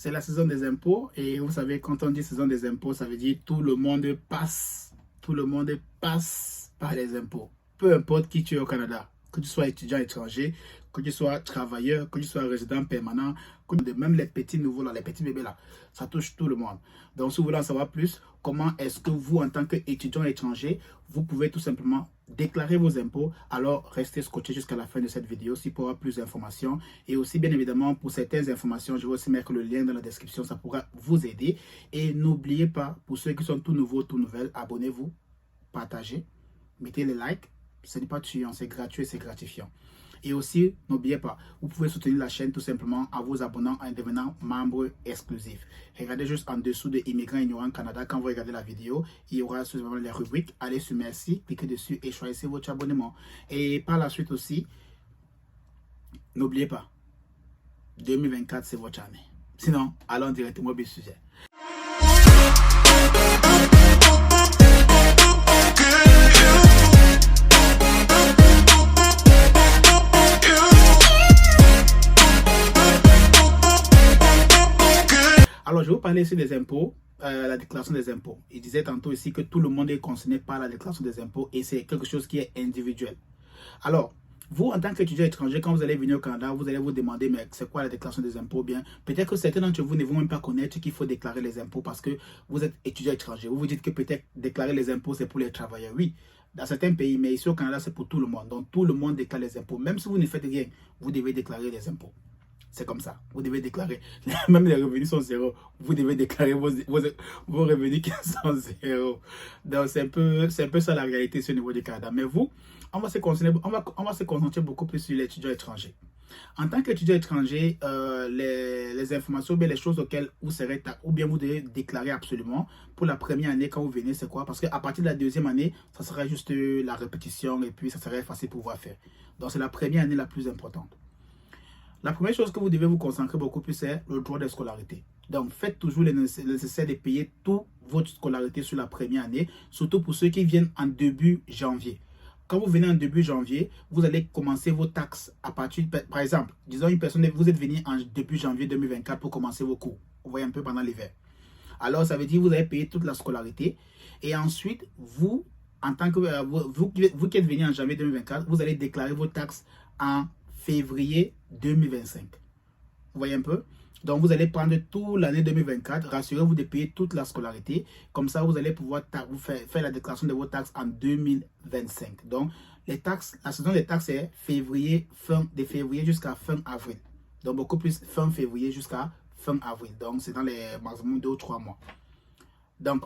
c'est la saison des impôts et vous savez, quand on dit saison des impôts, ça veut dire tout le monde passe par les impôts. Peu importe qui tu es au Canada, que tu sois étudiant étranger, que tu sois travailleur, que tu sois résident permanent, même les petits nouveaux, là, les petits bébés là, ça touche tout le monde. Donc si vous voulez en savoir plus, comment est-ce que vous, en tant qu'étudiant étranger, vous pouvez tout simplement déclarer vos impôts, alors restez scotché jusqu'à la fin de cette vidéo si pour avoir plus d'informations. Et aussi, bien évidemment, pour certaines informations, je vais aussi mettre le lien dans la description, ça pourra vous aider. Et n'oubliez pas, pour ceux qui sont tout nouveaux, tout nouvelles, abonnez-vous, partagez, mettez les likes. Ce n'est pas tuant, c'est gratuit, c'est gratifiant. Et aussi, n'oubliez pas, vous pouvez soutenir la chaîne tout simplement en vous abonnant, en devenant membre exclusif. Regardez juste en dessous de Immigrants Ignorants Canada, quand vous regardez la vidéo, il y aura souvent les rubriques. Allez sur Merci, cliquez dessus et choisissez votre abonnement. Et par la suite aussi, n'oubliez pas, 2024 c'est votre année. Sinon, allons directement au sujet. Alors, je vais vous parler ici des impôts, la déclaration des impôts. Il disait tantôt ici que tout le monde est concerné par la déclaration des impôts et c'est quelque chose qui est individuel. Alors, vous, en tant qu'étudiant étranger, quand vous allez venir au Canada, vous allez vous demander, mais c'est quoi la déclaration des impôts? Bien, peut-être que certains d'entre vous ne vont même pas connaître qu'il faut déclarer les impôts parce que vous êtes étudiant étranger. Vous vous dites que peut-être déclarer les impôts, c'est pour les travailleurs. Oui, dans certains pays, mais ici au Canada, c'est pour tout le monde. Donc, tout le monde déclare les impôts. Même si vous ne faites rien, vous devez déclarer les impôts. C'est comme ça. Vous devez déclarer. Même les revenus sont zéro. Vous devez déclarer vos revenus qui sont zéro. Donc, c'est un peu ça la réalité sur le niveau du Canada. Mais vous, on va se concentrer beaucoup plus sur l'étudiant étranger. En tant qu'étudiant étranger, les informations, bien les choses auxquelles vous serez, ou bien vous devez déclarer absolument pour la première année quand vous venez, c'est quoi? Parce qu'à partir de la deuxième année, ça sera juste la répétition et puis ça serait facile pour pouvoir faire. Donc, c'est la première année la plus importante. La première chose que vous devez vous concentrer beaucoup plus, c'est le droit de scolarité. Donc, faites toujours le nécessaire de payer toute votre scolarité sur la première année, surtout pour ceux qui viennent en début janvier. Quand vous venez en début janvier, vous allez commencer vos taxes à partir, par exemple, disons une personne, vous êtes venu en début janvier 2024 pour commencer vos cours. Vous voyez un peu pendant l'hiver. Alors, ça veut dire que vous allez payer toute la scolarité. Et ensuite, vous, en tant que vous qui êtes venu en janvier 2024, vous allez déclarer vos taxes en février 2025. Vous voyez un peu? Donc, vous allez prendre toute l'année 2024. Rassurez-vous de payer toute la scolarité. Comme ça, vous allez pouvoir vous faire la déclaration de vos taxes en 2025. Donc, les taxes, la saison des taxes est de février jusqu'à fin avril. Donc, beaucoup plus fin février jusqu'à fin avril. Donc, c'est dans les maximum 2 ou 3 mois. Donc,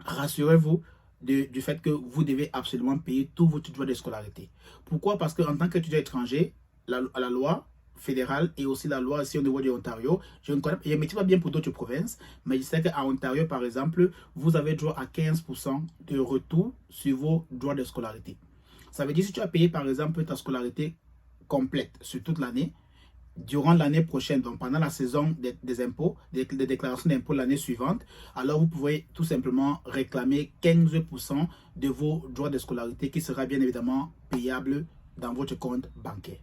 rassurez-vous du fait que vous devez absolument payer tout votre droit de scolarité. Pourquoi? Parce qu'en tant qu'étudiant étranger, la loi fédérale et aussi la loi ici au niveau de l'Ontario, je ne maîtrise pas bien pour d'autres provinces, mais je sais qu'à Ontario, par exemple, vous avez droit à 15% de retour sur vos droits de scolarité. Ça veut dire si tu as payé, par exemple, ta scolarité complète sur toute l'année, durant l'année prochaine, donc pendant la saison des impôts, des déclarations d'impôts l'année suivante, alors vous pouvez tout simplement réclamer 15% de vos droits de scolarité qui sera bien évidemment payable dans votre compte bancaire.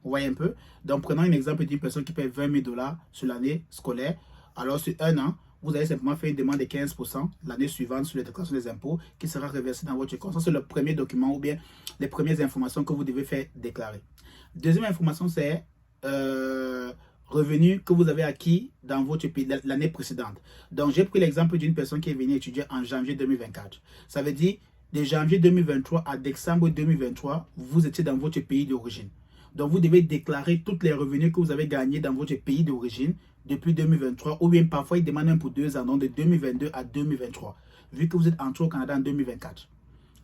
Vous voyez un peu? Donc, prenons un exemple d'une personne qui paye 20 000 $ sur l'année scolaire. Alors, sur un an, vous allez simplement faire une demande de 15% l'année suivante sur les déclarations des impôts qui sera reversée dans votre compte. Ça, c'est le premier document ou bien les premières informations que vous devez faire déclarer. Deuxième information, c'est revenus que vous avez acquis dans votre pays l'année précédente. Donc, j'ai pris l'exemple d'une personne qui est venue étudier en janvier 2024. Ça veut dire, de janvier 2023 à décembre 2023, vous étiez dans votre pays d'origine. Donc, vous devez déclarer tous les revenus que vous avez gagnés dans votre pays d'origine depuis 2023, ou bien parfois, ils demandent même pour 2 ans, donc de 2022 à 2023, vu que vous êtes entré au Canada en 2024.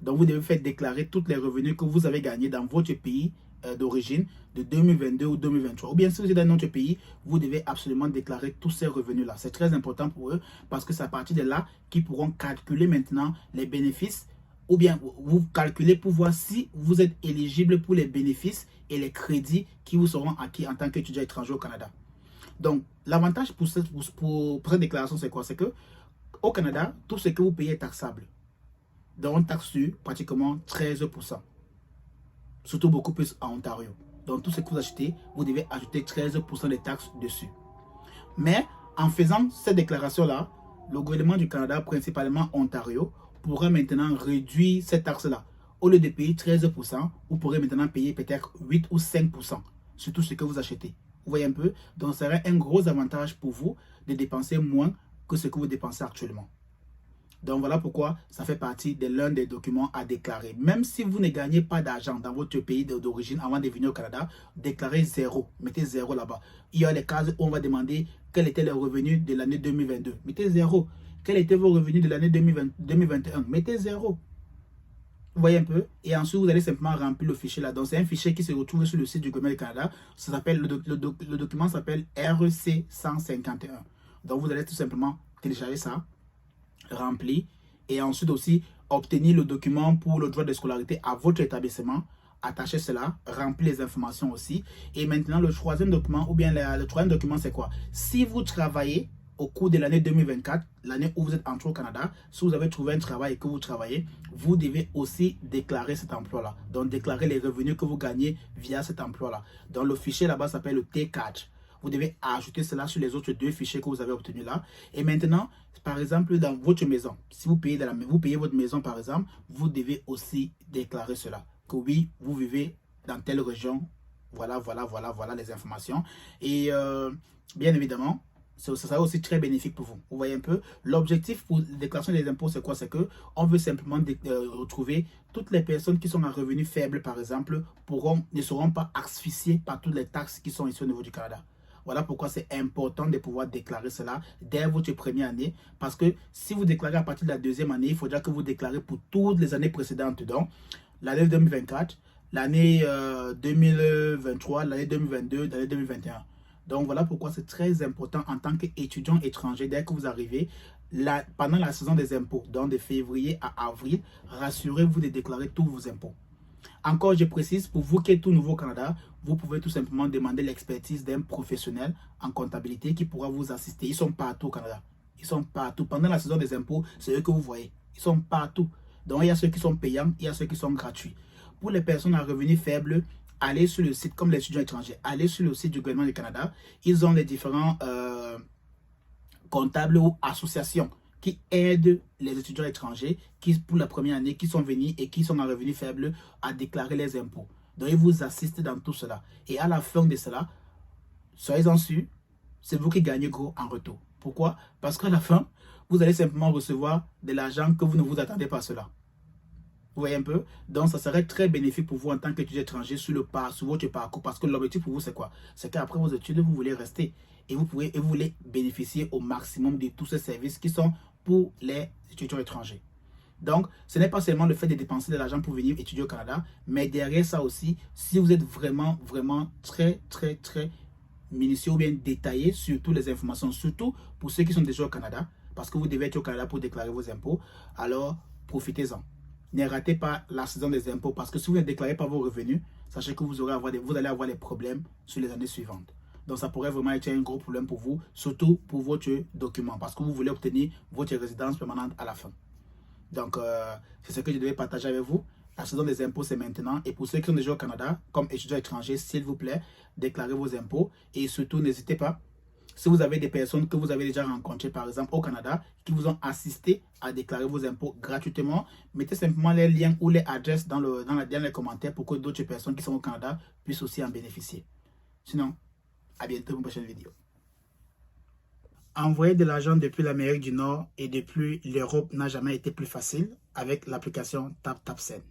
Donc, vous devez faire déclarer tous les revenus que vous avez gagnés dans votre pays d'origine de 2022 ou 2023. Ou bien, si vous êtes dans un autre pays, vous devez absolument déclarer tous ces revenus-là. C'est très important pour eux parce que c'est à partir de là qu'ils pourront calculer maintenant les bénéfices ou bien vous calculez pour voir si vous êtes éligible pour les bénéfices et les crédits qui vous seront acquis en tant qu'étudiant étranger au Canada. Donc, l'avantage pour cette déclaration, c'est quoi? C'est que au Canada, tout ce que vous payez est taxable. Donc, on taxe sur pratiquement 13%. Surtout beaucoup plus en Ontario. Donc, tout ce que vous achetez, vous devez ajouter 13% de taxes dessus. Mais En faisant cette déclaration-là, le gouvernement du Canada, principalement Ontario, pourra maintenant réduire cette taxe-là. Au lieu de payer 13%, vous pourrez maintenant payer peut-être 8 ou 5% sur tout ce que vous achetez. Vous voyez un peu? Donc, ça serait un gros avantage pour vous de dépenser moins que ce que vous dépensez actuellement. Donc, voilà pourquoi ça fait partie de l'un des documents à déclarer. Même si vous ne gagnez pas d'argent dans votre pays d'origine avant de venir au Canada, déclarez zéro. Mettez zéro là-bas. Il y a les cases où on va demander quel était le revenu de l'année 2022. Mettez zéro. Quels étaient vos revenus de l'année 2021? Mettez zéro. Vous voyez un peu? Et ensuite, vous allez simplement remplir le fichier là. Donc, c'est un fichier qui se retrouve sur le site du gouvernement du Canada. Ça s'appelle, le document s'appelle REC 151. Donc, vous allez tout simplement télécharger ça, remplir, et ensuite aussi obtenir le document pour le droit de scolarité à votre établissement. Attachez cela, remplir les informations aussi. Et maintenant, le troisième document, ou bien le troisième document, c'est quoi? Si vous travaillez au cours de l'année 2024, l'année où vous êtes entré au Canada, si vous avez trouvé un travail et que vous travaillez, vous devez aussi déclarer cet emploi-là. Donc, déclarer les revenus que vous gagnez via cet emploi-là. Donc, le fichier là-bas s'appelle le T4. Vous devez ajouter cela sur les autres deux fichiers que vous avez obtenus là. Et maintenant, par exemple, dans votre maison, si vous payez, vous payez votre maison, par exemple, vous devez aussi déclarer cela. Que oui, vous vivez dans telle région. Voilà les informations. Et bien évidemment, ça sera aussi très bénéfique pour vous. Vous voyez un peu, l'objectif pour la déclaration des impôts, c'est quoi? C'est que on veut simplement retrouver toutes les personnes qui sont à revenus faibles, par exemple, ne seront pas asphyxiées par toutes les taxes qui sont ici au niveau du Canada. Voilà pourquoi c'est important de pouvoir déclarer cela dès votre première année. Parce que si vous déclarez à partir de la deuxième année, il faudra que vous déclarez pour toutes les années précédentes. Donc, l'année 2024, l'année 2023, l'année 2022, l'année 2021. Donc, voilà pourquoi c'est très important en tant qu'étudiant étranger, dès que vous arrivez, pendant la saison des impôts, donc de février à avril, rassurez-vous de déclarer tous vos impôts. Encore, je précise, pour vous qui êtes tout nouveau au Canada, vous pouvez tout simplement demander l'expertise d'un professionnel en comptabilité qui pourra vous assister. Ils sont partout au Canada. Ils sont partout. Pendant la saison des impôts, c'est eux que vous voyez. Ils sont partout. Donc, il y a ceux qui sont payants, il y a ceux qui sont gratuits. Pour les personnes à revenus faibles, allez sur le site, comme les étudiants étrangers, allez sur le site du gouvernement du Canada. Ils ont les différents comptables ou associations qui aident les étudiants étrangers qui, pour la première année, qui sont venus et qui sont à revenus faibles à déclarer les impôts. Donc, ils vous assistent dans tout cela. Et à la fin de cela, soyez-en sûrs, c'est vous qui gagnez gros en retour. Pourquoi? Parce qu'à la fin, vous allez simplement recevoir de l'argent que vous ne vous attendez pas à cela. Vous voyez un peu? Donc, ça serait très bénéfique pour vous en tant qu'étudiant étranger sur votre parcours. Parce que l'objectif pour vous, c'est quoi? C'est qu'après vos études, vous voulez rester. Et vous voulez bénéficier au maximum de tous ces services qui sont pour les étudiants étrangers. Donc, ce n'est pas seulement le fait de dépenser de l'argent pour venir étudier au Canada, mais derrière ça aussi, si vous êtes vraiment très minutieux ou bien détaillé sur toutes les informations, surtout pour ceux qui sont déjà au Canada, parce que vous devez être au Canada pour déclarer vos impôts, alors profitez-en. Ne ratez pas la saison des impôts, parce que si vous ne déclarez pas vos revenus, sachez que vous allez avoir des problèmes sur les années suivantes. Donc, ça pourrait vraiment être un gros problème pour vous, surtout pour votre document, parce que vous voulez obtenir votre résidence permanente à la fin. Donc, c'est ce que je devais partager avec vous. La saison des impôts, c'est maintenant. Et pour ceux qui sont déjà au Canada, comme étudiants étrangers, s'il vous plaît, déclarez vos impôts. Et surtout, n'hésitez pas, si vous avez des personnes que vous avez déjà rencontrées, par exemple au Canada, qui vous ont assisté à déclarer vos impôts gratuitement, mettez simplement les liens ou les adresses dans les commentaires pour que d'autres personnes qui sont au Canada puissent aussi en bénéficier. Sinon, à bientôt pour une prochaine vidéo. Envoyer de l'argent depuis l'Amérique du Nord et depuis l'Europe n'a jamais été plus facile avec l'application TapTapSend.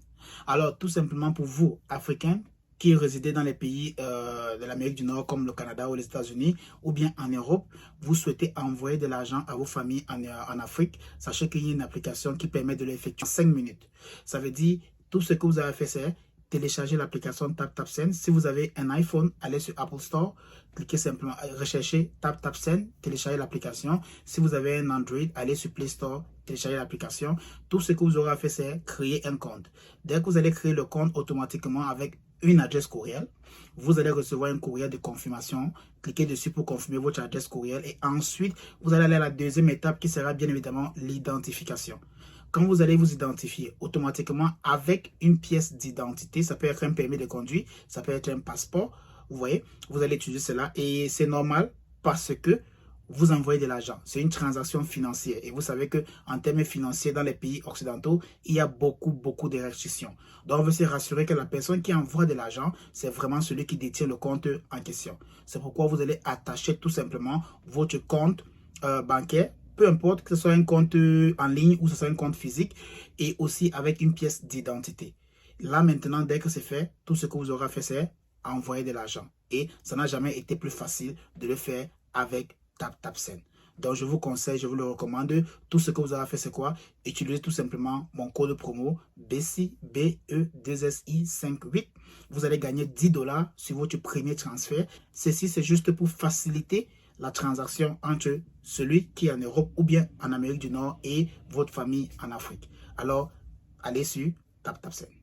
Alors, tout simplement pour vous, Africains, qui résidez dans les pays de l'Amérique du Nord comme le Canada ou les États-Unis ou bien en Europe, vous souhaitez envoyer de l'argent à vos familles en Afrique, sachez qu'il y a une application qui permet de l'effectuer en 5 minutes. Ça veut dire, tout ce que vous avez fait, c'est télécharger l'application TapTapSend. Si vous avez un iPhone, allez sur Apple Store, cliquez simplement, recherchez TapTapSend, téléchargez l'application. Si vous avez un Android, allez sur Play Store, téléchargez l'application. Tout ce que vous aurez à faire, c'est créer un compte. Dès que vous allez créer le compte automatiquement avec une adresse courriel, vous allez recevoir un courriel de confirmation. Cliquez dessus pour confirmer votre adresse courriel et ensuite, vous allez aller à la deuxième étape qui sera bien évidemment l'identification. Quand vous allez vous identifier automatiquement avec une pièce d'identité, ça peut être un permis de conduire, ça peut être un passeport, vous voyez, vous allez utiliser cela et c'est normal parce que vous envoyez de l'argent. C'est une transaction financière. Et vous savez qu'en termes financiers, dans les pays occidentaux, il y a beaucoup de restrictions. Donc, on veut se rassurer que la personne qui envoie de l'argent, c'est vraiment celui qui détient le compte en question. C'est pourquoi vous allez attacher tout simplement votre compte bancaire, peu importe que ce soit un compte en ligne ou que ce soit un compte physique, et aussi avec une pièce d'identité. Là, maintenant, dès que c'est fait, tout ce que vous aurez fait, c'est envoyer de l'argent. Et ça n'a jamais été plus facile de le faire avec TapTapSend. Donc, je vous conseille, je vous le recommande. Tout ce que vous avez fait, c'est quoi? Utilisez tout simplement mon code promo BESI, BE2SI58. Vous allez gagner 10 $ sur votre premier transfert. Ceci, c'est juste pour faciliter la transaction entre celui qui est en Europe ou bien en Amérique du Nord et votre famille en Afrique. Alors, allez sur TapTapSend.